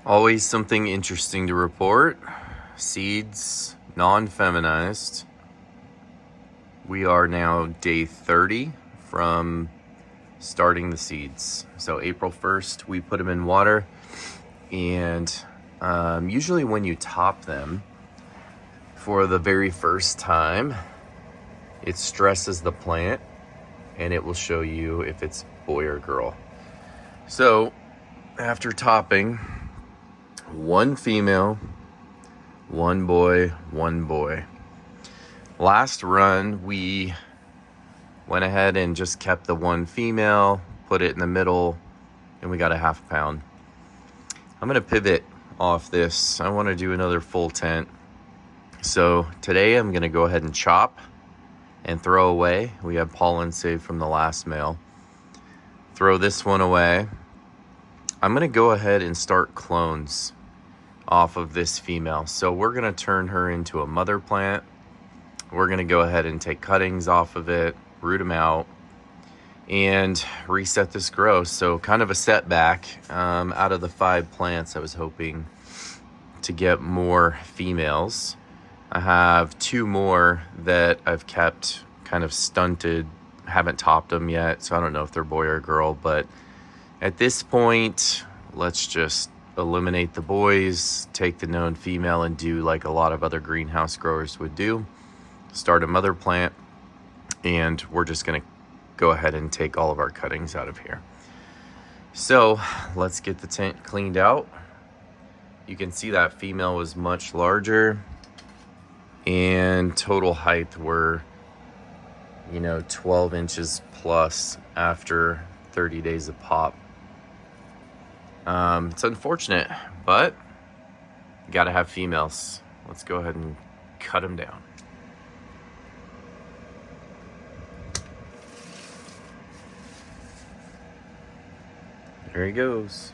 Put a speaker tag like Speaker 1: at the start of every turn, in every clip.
Speaker 1: Always something interesting to report. Seeds, non-feminized. We are now day 30 from starting the seeds. So April 1st, we put them in water. And usually when you top them for the very first time, it stresses the plant and it will show you if it's boy or girl. So after topping, one female, one boy, one boy. Last run, we went ahead and just kept the one female, put it in the middle, and we got a half pound. I'm gonna pivot off this. I wanna do another full tent. So today I'm gonna go ahead and chop and throw away. We have pollen saved from the last male. Throw this one away. I'm gonna go ahead and start clones off of this female. So we're gonna turn her into a mother plant. We're gonna go ahead and take cuttings off of it, root them out, and reset this growth. So kind of a setback. Out of the 5 plants, I was hoping to get more females. I have 2 more that I've kept kind of stunted, haven't topped them yet, so I don't know if they're boy or girl, but at this point, let's just eliminate the boys, take the known female, and do like a lot of other greenhouse growers would do. Start a mother plant, and we're just gonna go ahead and take all of our cuttings out of here. So let's get the tent cleaned out. You can see that female was much larger, and total height were 12 inches plus after 30 days of pop. It's unfortunate, but you gotta have females. Let's go ahead and cut them down. There he goes.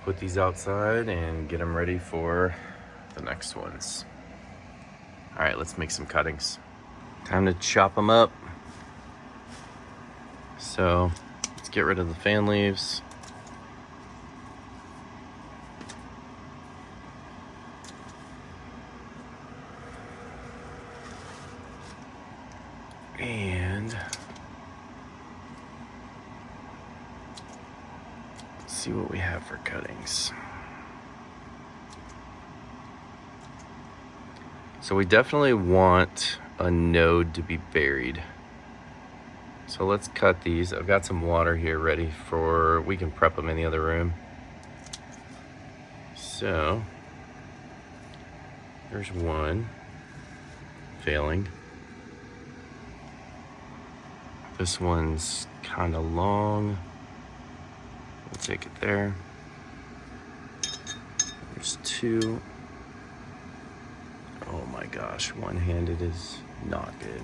Speaker 1: Put these outside and get them ready for the next ones. All right, let's make some cuttings. Time to chop them up. So let's get rid of the fan leaves. And see what we have for cuttings. So we definitely want a node to be buried. So let's cut these. I've got some water here ready for, we can prep them in the other room. So there's one failing. This one's kind of long. We'll take it there. There's 2. Oh my gosh, one-handed is not good.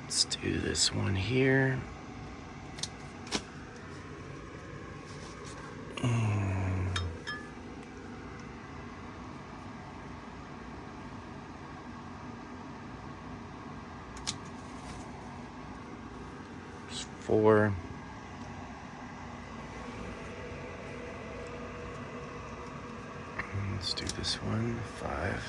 Speaker 1: Let's do this one here. There's 4. Let's do this one, 5.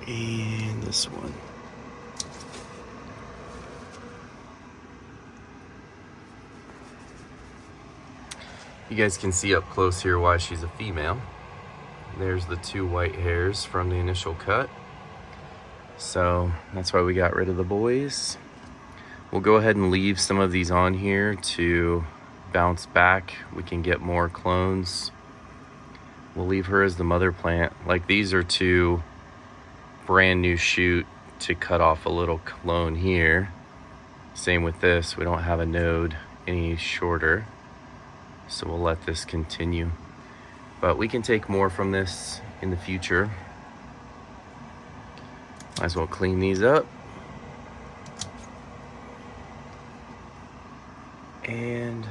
Speaker 1: And this one. You guys can see up close here why she's a female. There's the 2 white hairs from the initial cut. So that's why we got rid of the boys. We'll go ahead and leave some of these on here to bounce back. We can get more clones. We'll leave her as the mother plant. Like, these are 2 brand new shoot to cut off a little clone here. Same with this, we don't have a node any shorter, so we'll let this continue. But we can take more from this in the future. Might as well clean these up. And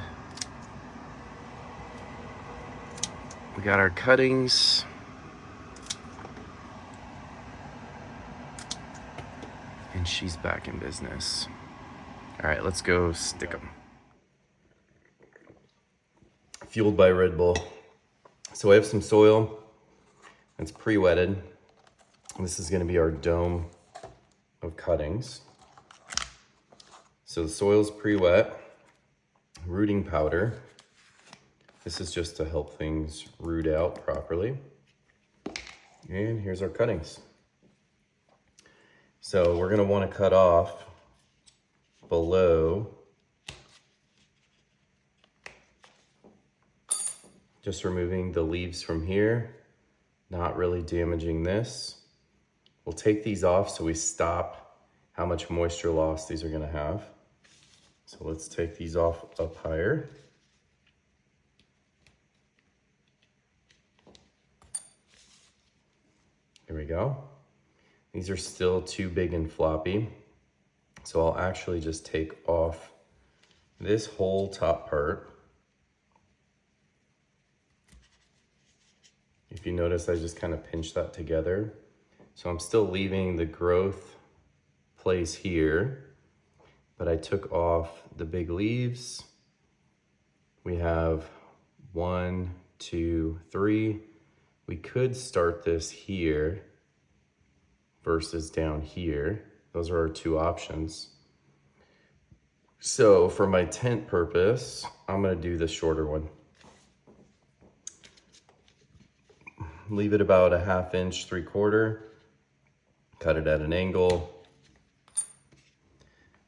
Speaker 1: we got our cuttings. And she's back in business. All right, let's go stick them. Fueled by Red Bull. So I have some soil that's pre-wetted. This is gonna be our dome of cuttings. So the soil's pre-wet. Rooting powder. This is just to help things root out properly. And here's our cuttings. So we're gonna wanna cut off below, just removing the leaves from here, not really damaging this. We'll take these off so we stop how much moisture loss these are gonna have. So let's take these off up higher. Here we go. These are still too big and floppy. So I'll actually just take off this whole top part. If you notice, I just kind of pinch that together. So I'm still leaving the growth place here, but I took off the big leaves. We have 1, 2, 3. We could start this here versus down here. Those are our two options. So for my tent purpose, I'm gonna do the shorter one. Leave it about 1/2 inch, 3/4. Cut it at an angle.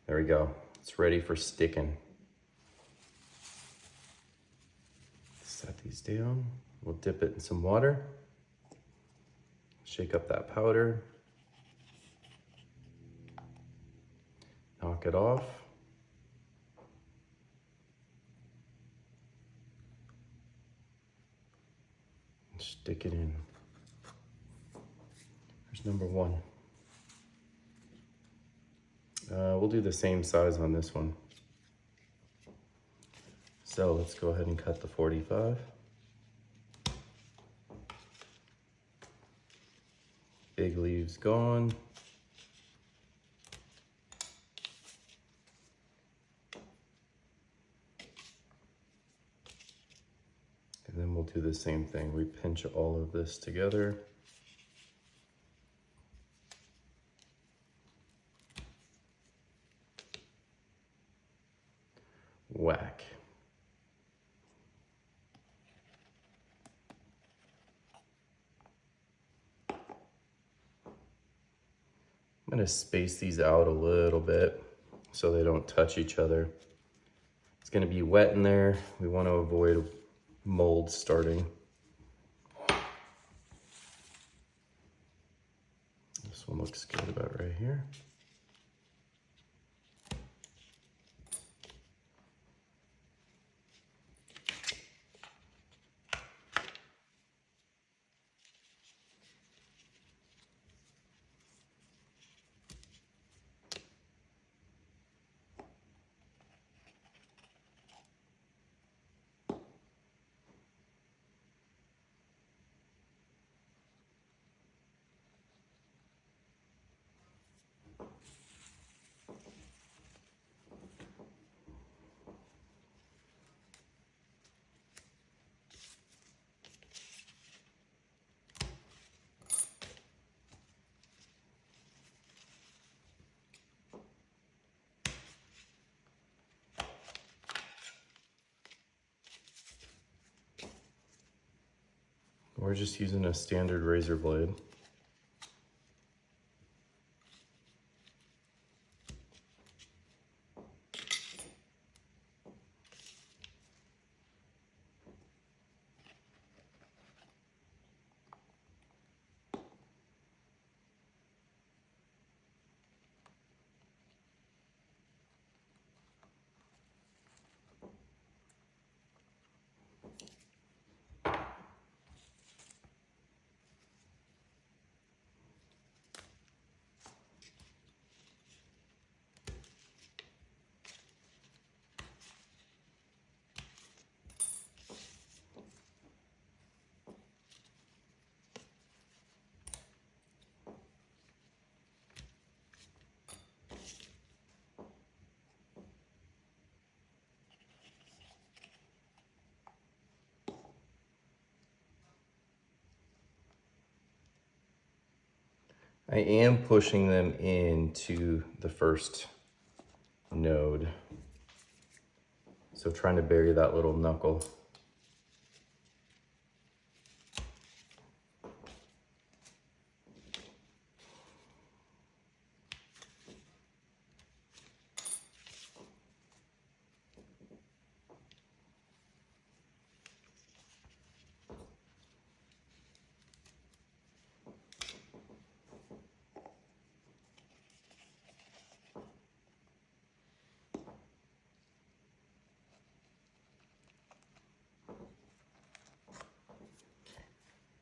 Speaker 1: There we go. It's ready for sticking. Set these down. We'll dip it in some water. Shake up that powder. Knock it off. And stick it in. There's number 1. We'll do the same size on this one. So let's go ahead and cut the 45. Big leaves gone. And then we'll do the same thing. We pinch all of this together. Whack. I'm gonna space these out a little bit so they don't touch each other. It's gonna be wet in there. We want to avoid mold starting. This one looks good about right here. We're just using a standard razor blade. I am pushing them into the first node. So trying to bury that little knuckle.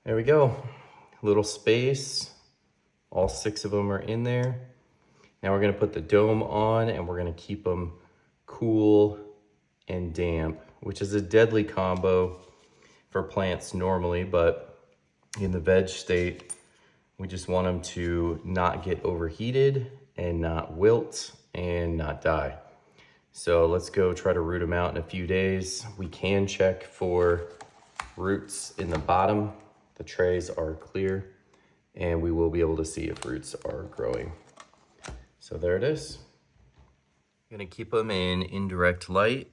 Speaker 1: There we go. Little space. All 6 of them are in there. Now we're gonna put the dome on and we're gonna keep them cool and damp, which is a deadly combo for plants normally, but in the veg state, we just want them to not get overheated and not wilt and not die. So let's go try to root them out in a few days. We can check for roots in the bottom. The trays are clear and we will be able to see if roots are growing. So there it is. I'm gonna keep them in indirect light.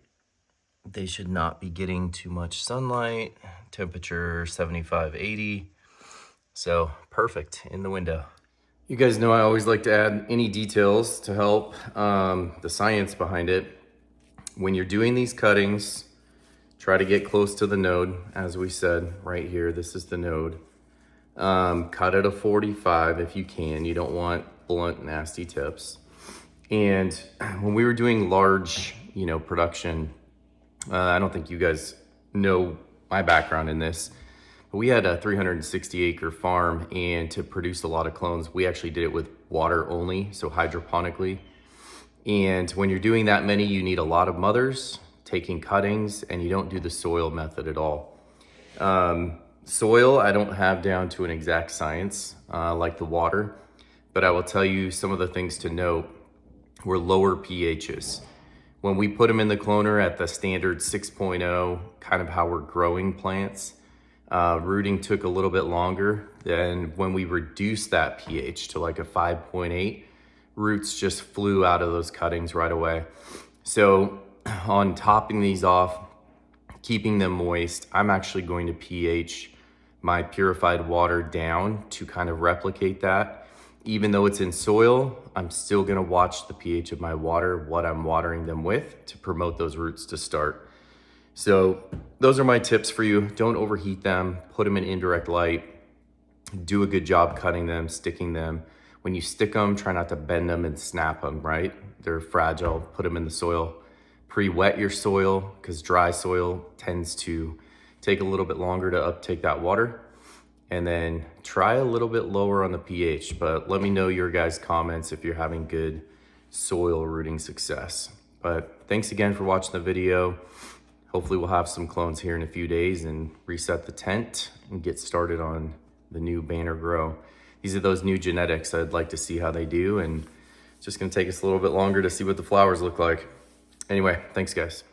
Speaker 1: They should not be getting too much sunlight. Temperature 75, 80. So perfect in the window. You guys know I always like to add any details to help the science behind it. When you're doing these cuttings, try to get close to the node, as we said right here. This is the node. Cut at a 45 if you can. You don't want blunt, nasty tips. And when we were doing large, production, I don't think you guys know my background in this, but we had a 360 acre farm, and to produce a lot of clones, we actually did it with water only, so hydroponically. And when you're doing that many, you need a lot of mothers taking cuttings, and you don't do the soil method at all. Soil, I don't have down to an exact science like the water, but I will tell you some of the things to note were lower pHs. When we put them in the cloner at the standard 6.0, kind of how we're growing plants, rooting took a little bit longer than when we reduced that pH to like a 5.8, roots just flew out of those cuttings right away. So on topping these off, keeping them moist, I'm actually going to pH my purified water down to kind of replicate that. Even though it's in soil, I'm still gonna watch the pH of my water, what I'm watering them with, to promote those roots to start. So those are my tips for you. Don't overheat them, put them in indirect light, do a good job cutting them, sticking them. When you stick them, try not to bend them and snap them, right? They're fragile, put them in the soil. Pre-wet your soil, because dry soil tends to take a little bit longer to uptake that water. And then try a little bit lower on the pH, but let me know your guys' comments if you're having good soil rooting success. But thanks again for watching the video. Hopefully we'll have some clones here in a few days and reset the tent and get started on the new banner grow. These are those new genetics. I'd like to see how they do, and it's just gonna take us a little bit longer to see what the flowers look like. Anyway, thanks guys.